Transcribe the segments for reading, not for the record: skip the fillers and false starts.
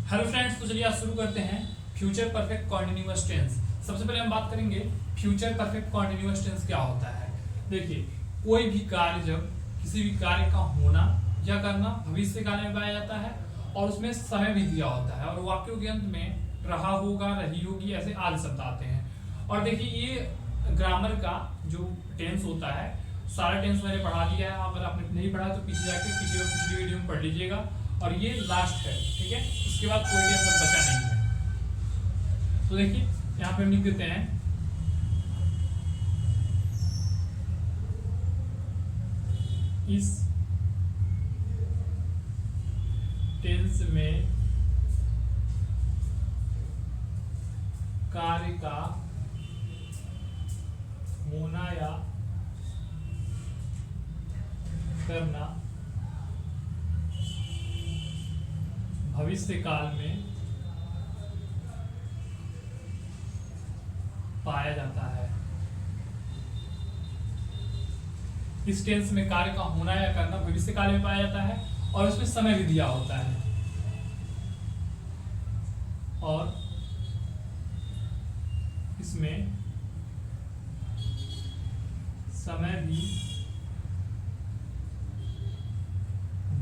Hello friends, तो चलिए आज शुरू करते हैं फ्यूचर परफेक्ट कॉन्टिन्यूअस टेंस। सबसे पहले हम बात करेंगे फ्यूचर परफेक्ट कॉन्टिन्यूअस टेंस क्या होता है। देखिए, कोई भी कार्य जब किसी भी कार्य का होना या करना भविष्य काल में पाया जाता है और उसमें समय भी दिया होता है और वाक्यों के अंत में रहा होगा, रही होगी, ऐसे आदि शब्द आते हैं। और देखिए, ये ग्रामर का जो टेंस होता है, सारा टेंस मैंने पढ़ा दिया है। अगर आपने नहीं पढ़ा तो पीछे जाके पिछली वीडियो में पढ़ लीजिएगा। और ये लास्ट है, ठीक है। इसके बाद कोई टेंशन बचा नहीं है। तो देखिए, यहाँ पे हम लिख देते हैं इस टेंस में कार्य का होना या करना भविष्य काल में पाया जाता है। इस टेंस में कार्य का होना या करना भविष्य काल में पाया जाता है और इसमें समय भी दिया होता है। और इसमें समय भी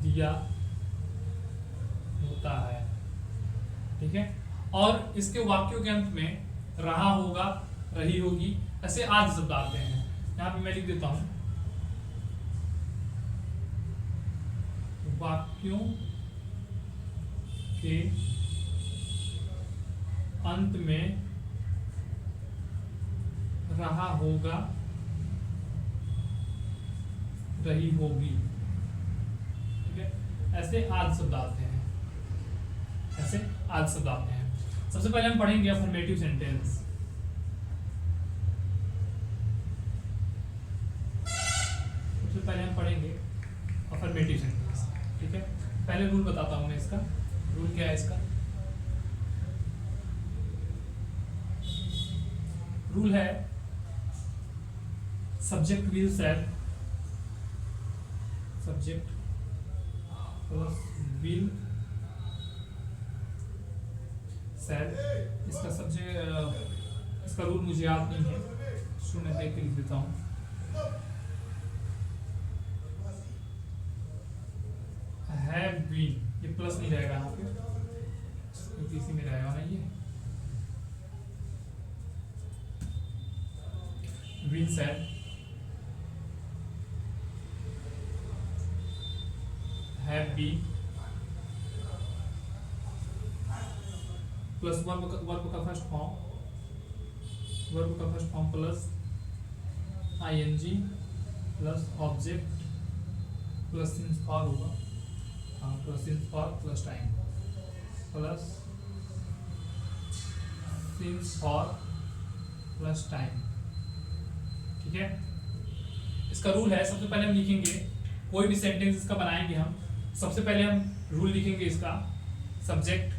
दिया होता है, ठीक है। और इसके वाक्यों के अंत में रहा होगा, रही होगी, ऐसे आदि शब्द आते हैं। यहां पे मैं लिख देता हूं वाक्यों के अंत में रहा होगा, रही होगी, ठीक है। ऐसे आदि शब्द आते हैं, ऐसे आदि शब्द आते हैं। सबसे पहले हम पढ़ेंगे अफर्मेटिव सेंटेंस। सबसे पहले हम पढ़ेंगे अफर्मेटिव सेंटेंस, ठीक है। पहले रूल बताता हूं मैं इसका। रूल क्या है इसका? रूल है subject will said, subject plus will said. इसका सब्जेक्ट, इसका रूल मुझे याद नहीं है, इसको मैं देख के लिख देता हूं। हैव बीन, ये प्लस नहीं रहेगा यहाँ पे, इसी में रहेगा ना ये। Will shall, have been plus verb का फर्स्ट फॉर्म, वर्ब का first form plus ING plus object plus since for होगा, हाँ, plus since for plus time, plus since for plus time, ठीक है। इसका रूल है, सबसे पहले हम लिखेंगे कोई भी सेंटेंस इसका बनाएंगे हम, सबसे पहले हम रूल लिखेंगे इसका सब्जेक्ट,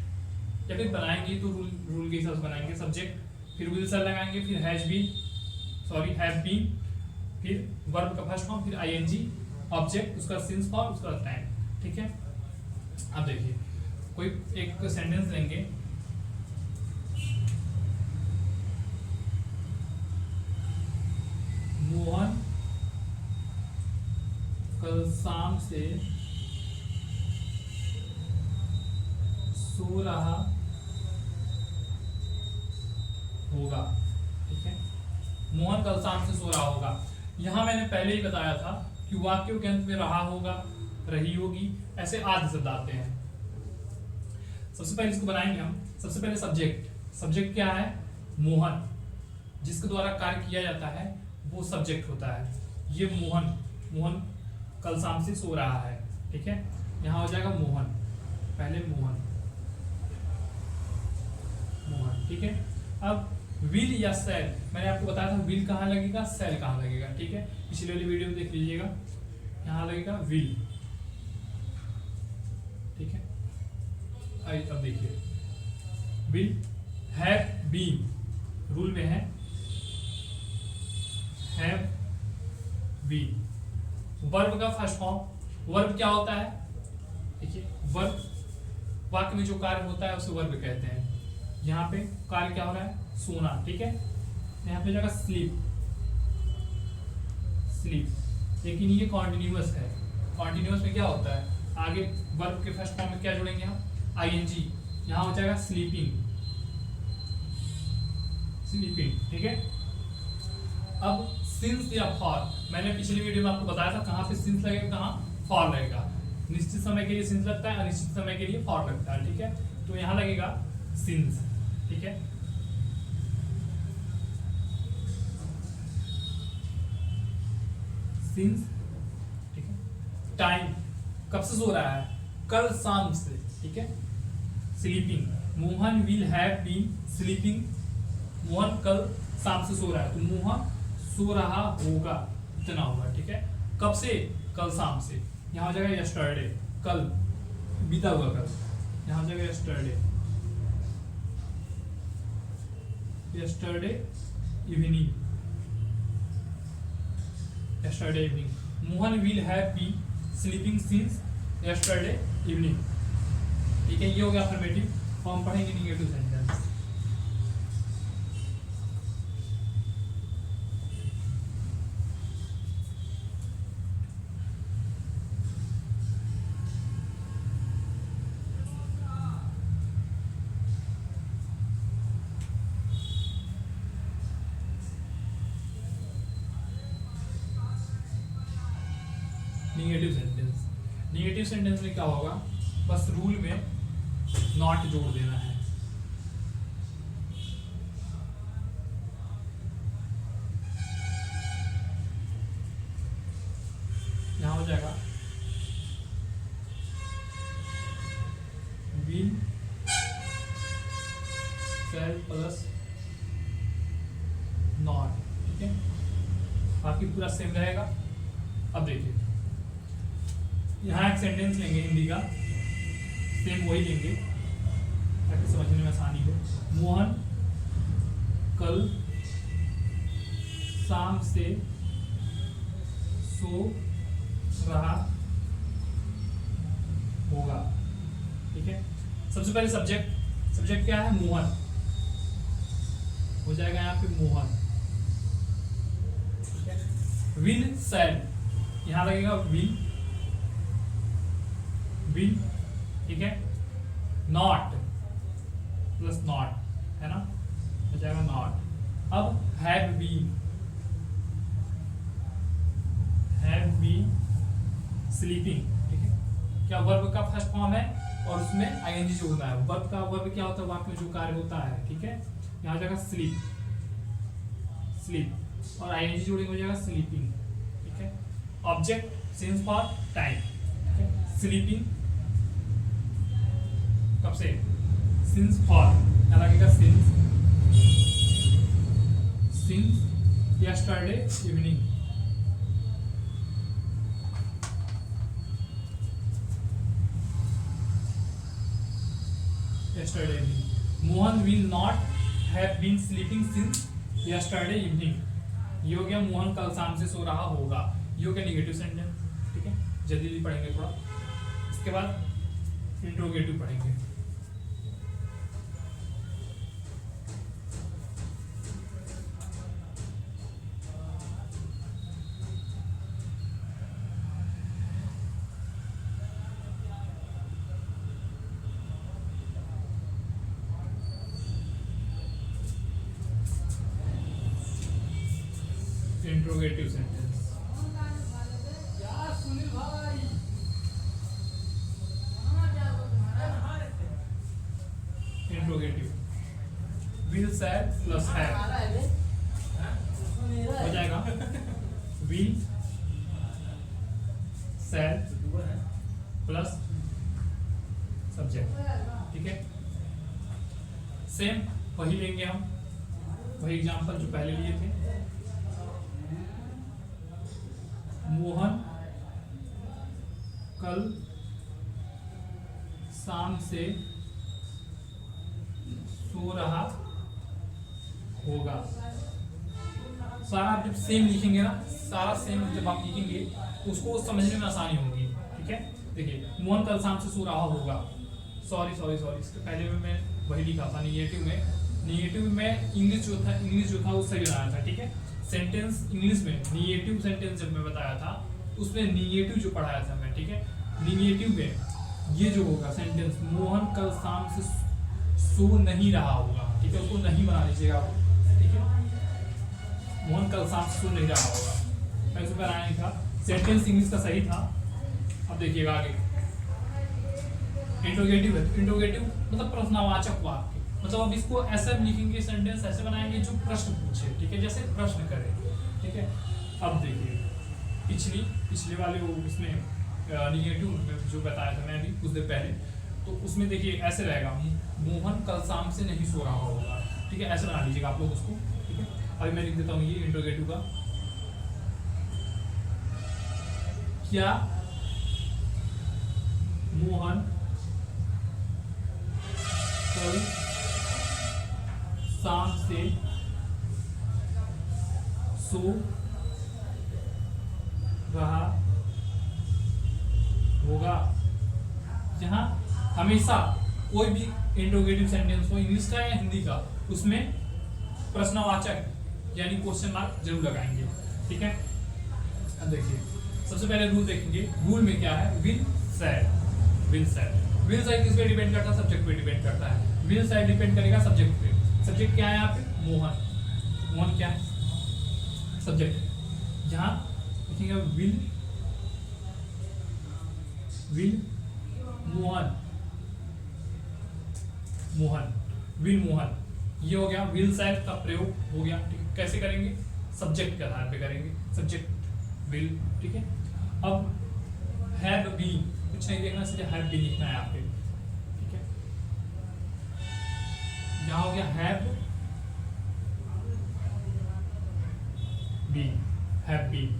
या फिर बनाएंगे तो रूल के हिसाब से बनाएंगे। सब्जेक्ट, फिर विल सेड लगाएंगे, फिर हैव बीन, फिर वर्ब का फर्स्ट फॉर्म, फिर आईएनजी, ऑब्जेक्ट, उसका सिंस फॉर, उसका टाइम, ठीक है। अब देखिए, कोई एक सेंटेंस लेंगे। मोहन कल शाम से सो रहा होगा, ठीक है। मोहन कल शाम से सो रहा होगा। यहां मैंने पहले ही बताया था कि वाक्यों के अंत में रहा होगा, रही होगी, ऐसे आदि शब्द आते हैं। सबसे पहले इसको बनाएंगे हम। सबसे पहले सब्जेक्ट, सब्जेक्ट क्या है? मोहन, जिसके द्वारा कार्य किया जाता है वो सब्जेक्ट होता है। ये मोहन कल शाम से सो रहा है, ठीक है। यहां हो जाएगा मोहन, पहले मोहन, ठीक है। अब विल या सेल, मैंने आपको बताया था विल कहाँ लगेगा, सेल कहाँ लगेगा, ठीक है। पिछली वाली वीडियो में देख लीजिएगा, यहाँ लगेगा विल, ठीक है। अब देखिए, विल हैव बीन, रूल में है हैव बीन। वर्ब का फर्स्ट फॉर्म, वर्ब क्या होता है? देखिए, वर्ब वाक्य में जो कार्य होता है उसे वर्ब कहते हैं। यहाँ पे कार्य क्या हो रहा है, सोना, ठीक है। यहाँ पे जगह स्लीप, स्लीप, लेकिन ये कॉन्टिन्यूअस है। कॉन्टिन्यूअस में क्या होता है, आगे वर्ब के फर्स्ट फॉर्म में क्या जोड़ेंगे हम, आईएनजी, यहाँ हो जाएगा स्लीपिंग, स्लीपिंग, ठीक है। अब सिंस या फॉर, मैंने पिछली वीडियो में आपको बताया था कहाँ पे सिंस लगेगा, कहाँ फॉर लगेगा। निश्चित समय के लिए सिंस लगता है, अनिश्चित समय के लिए फॉर लगता है, ठीक है। तो यहाँ लगेगा सिंस, ठीक है। सिंस, ठीक है। टाइम, कब से सो रहा है, कल शाम से, ठीक है। Sleeping, Mohan will have been sleeping, Mohan कल शाम से सो रहा है, तो मोहन सो रहा होगा, इतना होगा, ठीक है। कब से, कल शाम से। यहाँ हो जाएगा यस्टरडे, कल, बीता हुआ कल, यहाँ हो जाएगा yesterday, yesterday evening, yesterday evening. Mohan will have been sleeping since yesterday evening, ठीक है। ये हो गया अफर्मेटिव। फॉर्म पढ़ेंगे negative sentence. Negative sentence, negative sentence में क्या होगा, बस रूल में नॉट जोड़ देना है। यहां हो जाएगा विल सेल प्लस नॉट, ठीक है। बाकी पूरा सेम रहेगा। अब देखिए यहाँ एक सेंटेंस लेंगे हिंदी का, सेम वही लेंगे ताकि समझने में आसानी हो। मोहन कल शाम से सो रहा होगा, ठीक है। सबसे पहले सब्जेक्ट, सब्जेक्ट क्या है, मोहन, हो जाएगा यहाँ पे मोहन, ठीक है। विल सेल, यहाँ लगेगा विल, विल, ठीक है। नॉट प्लस नॉट, है ना, हो जाएगा नॉट। अब have been, have been sleeping, ठीक है। क्या वर्ब का फर्स्ट फॉर्म है और उसमें आईएनजी जोड़ना है। वर्ब का, वर्ब क्या होता है, वाक्य में जो कार्य होता है, ठीक है। यहाँ हो जाएगा स्लीप, स्लीप, और आईएनजी जोड़ेंगे हो जाएगा स्लीपिंग, ठीक है। ऑब्जेक्ट सिंस फॉर टाइम, ठीक है। स्लीपिंग कब से, सिंस फॉर, यहाँ लगेगा since, since yesterday evening, yesterday evening. Mohan will not have been sleeping since yesterday evening, ये हो गया मोहन कल शाम से सो रहा होगा, ये हो गया निगेटिव सेंटेंस, ठीक है। जल्दी जल्दी पढ़ेंगे थोड़ा। इसके बाद इंट्रोगेटिव पढ़ेंगे। Interrogative sentence, interrogative, will shall plus have हो जाएगा विल सेल प्लस सब्जेक्ट, ठीक है। सेम वही लेंगे हम, वही एग्जांपल जो पहले लिए थे। मोहन कल शाम से सो रहा होगा। सारा आप जब सेम लिखेंगे ना, सारा सेम जब आप लिखेंगे तो उसको समझने में आसानी होगी, ठीक है। देखिए मोहन कल शाम से सो रहा होगा, सॉरी इसके पहले में मैं वही लिखा था निगेटिव में इंग्लिश जो था वो सही बनाया था, ठीक है। सेंटेंस इंग्लिश में निगेटिव सेंटेंस जब मैं बताया था उसमें निगेटिव जो पढ़ाया था मैं, ठीक है। निगेटिव में ये जो होगा सेंटेंस, मोहन कल शाम से सो नहीं रहा होगा, ठीक है, उसको नहीं बना लीजिएगा आप, ठीक है। मोहन कल शाम से सो नहीं रहा होगा, मैं उसको बनाया नहीं था। सेंटेंस इंग्लिश का सही था। अब देखिएगा आगे इंट्रोगेटिव है, तो इंट्रोगेटिव मतलब प्रश्नवाचक वाक्य, मतलब अब इसको ऐसे लिखेंगे, सेंटेंस ऐसे बनाएंगे जो प्रश्न पूछे, ठीक है, जैसे प्रश्न करे, ठीक है। अब देखिए पिछले वाले वो इसमें निगेटिव जो बताया था मैं अभी कुछ देर पहले, तो उसमें देखिए ऐसे रहेगा, मोहन कल शाम से नहीं सो रहा होगा, ठीक है, ऐसे बना लीजिएगा आप लोग उसको, ठीक है। अभी मैं लिख देता हूँ ये इंट्रोगेटिव का, क्या मोहन कल शाम से सो रहा होगा। जहां हमेशा कोई भी इंट्रोगेटिव सेंटेंस हो, इंग्लिश का या हिंदी का, उसमें प्रश्नवाचक यानी क्वेश्चन मार्क जरूर लगाएंगे, ठीक है। अब देखिए सबसे पहले रूल देखेंगे। रूल में क्या है, विल साइड किस पे डिपेंड करता है, सब्जेक्ट पे डिपेंड करता है। विल साइड डिपेंड करेगा सब्जेक्ट पे। सब्जेक्ट क्या है यहाँ पे, मोहन क्या है सब्जेक्ट, जहां लिखेंगे विल मोहन, ये हो गया। विल साइड का प्रयोग हो गया, ठीक है। कैसे करेंगे, सब्जेक्ट के आधार पे करेंगे, सब्जेक्ट विल, ठीक है। अब हैव बीन कुछ नहीं देखना, सीधे हैव बीन लिखना है यहाँ पे, ठीक है। यहाँ हो गया हैव बीन,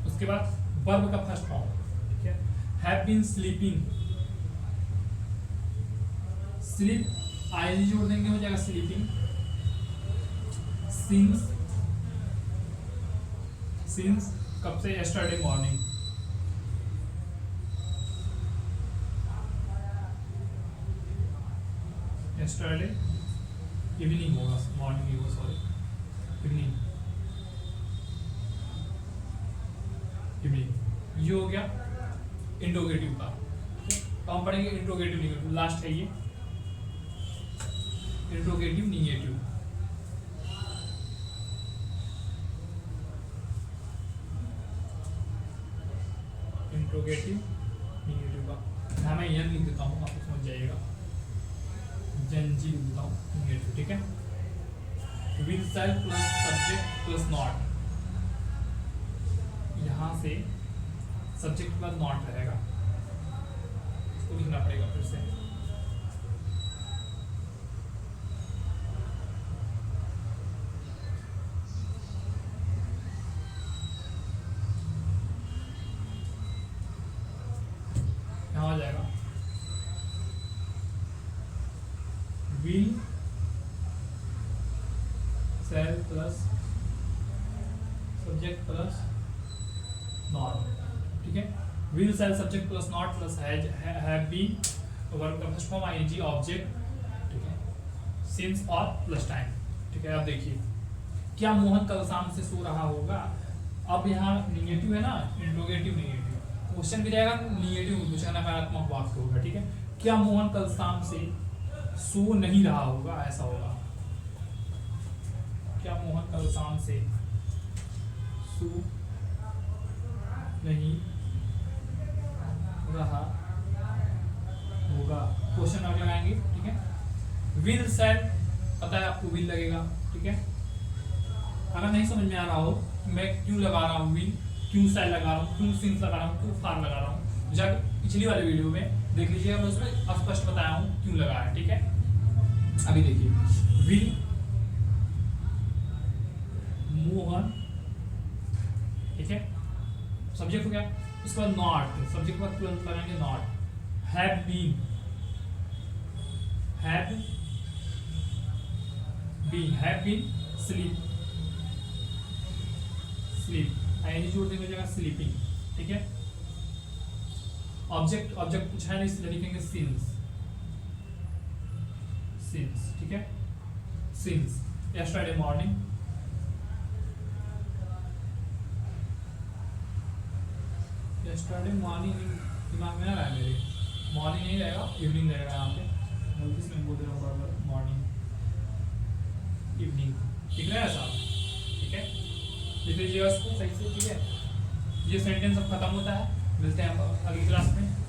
उसके बाद वर्ब का फर्स्ट फॉर्म, ठीक है। Have been sleeping, sleep ING जोड़ देंगे, हो जाएगा स्लीपिंग। सिंस कब से, यस्टरडे मॉर्निंग, यस्टरडे इवनिंग होगा, मॉर्निंग ही होगा, सॉरी इवनिंग, ये हो गया इंट्रोगेटिव का। तो हम पढ़ेंगे इंट्रोगेटिव निगेटिव, लास्ट है ये इंट्रोगेटिव निगेटिव। इंट्रोगेटिव निगेटिव का हाँ मैं यह लिख देता हूँ, आपको समझ जाइएगा, जनजी लिख देता हूँ निगेटिव, ठीक है। Will side plus subject plus not, यहाँ से सब्जेक्ट प्लस नॉट रहेगा, इसको लिखना पड़ेगा फिर से। यहाँ आ जाएगा will shall plus subject plus not, ठीक है। Will shall subject plus not plus have been, verb का फर्स्ट फॉर्म आईएनजी ऑब्जेक्ट, ठीक है, सिंस और प्लस टाइम, ठीक है। अब देखिए क्या मोहन कल शाम से सो रहा होगा। अब यहाँ निगेटिव है ना, इंट्रोगेटिव निगेटिव, क्वेश्चन भी रहेगा निगेटिव, पूछा नकारात्मक वाक्य होगा, ठीक है। क्या मोहन कल शाम से सो नहीं रहा होगा, ऐसा होगा, क्या मोहन कल शाम से सो नहीं रहा होगा, क्वेश्चन मार्क लगाएंगे, ठीक है। विल सेड पता है आपको, विल लगेगा, ठीक है। अगर नहीं समझ में आ रहा हो मैं क्यों लगा रहा हूँ विल, क्यों सेड लगा रहा हूँ, क्यों सिंस लगा रहा हूँ, क्यों फार लगा रहा हूँ, जाकर पिछली वाले वीडियो में देख लीजिएगा, मैं उसमें स्पष्ट बताया हूँ क्यों लगाया, ठीक है। अभी देखिए विल मोहन, ठीक है, सब्जेक्ट हो गया। उसके बाद नॉट, सब्जेक्ट के बाद तुरंत लगाएंगे not. Have been sleep ING जोड़ देंगे, हो जाएगा स्लीपिंग, ठीक है। ऑब्जेक्ट कुछ है नहीं, इसलिए लिखेंगे सिंस, सिंस, ठीक है, since yesterday morning, yesterday morning दिमाग में ना रहा है मेरे, मॉर्निंग नहीं रहेगा, इवनिंग रहेगा यहाँ पे, गलती से मैं बोल रहा हूँ बार बार मॉर्निंग इवनिंग, ठीक है साहब, ठीक है, लिख लीजिएगा इसको सही से, ठीक है। ये सेंटेंस अब खत्म होता है, मिलते हैं अगली क्लास में।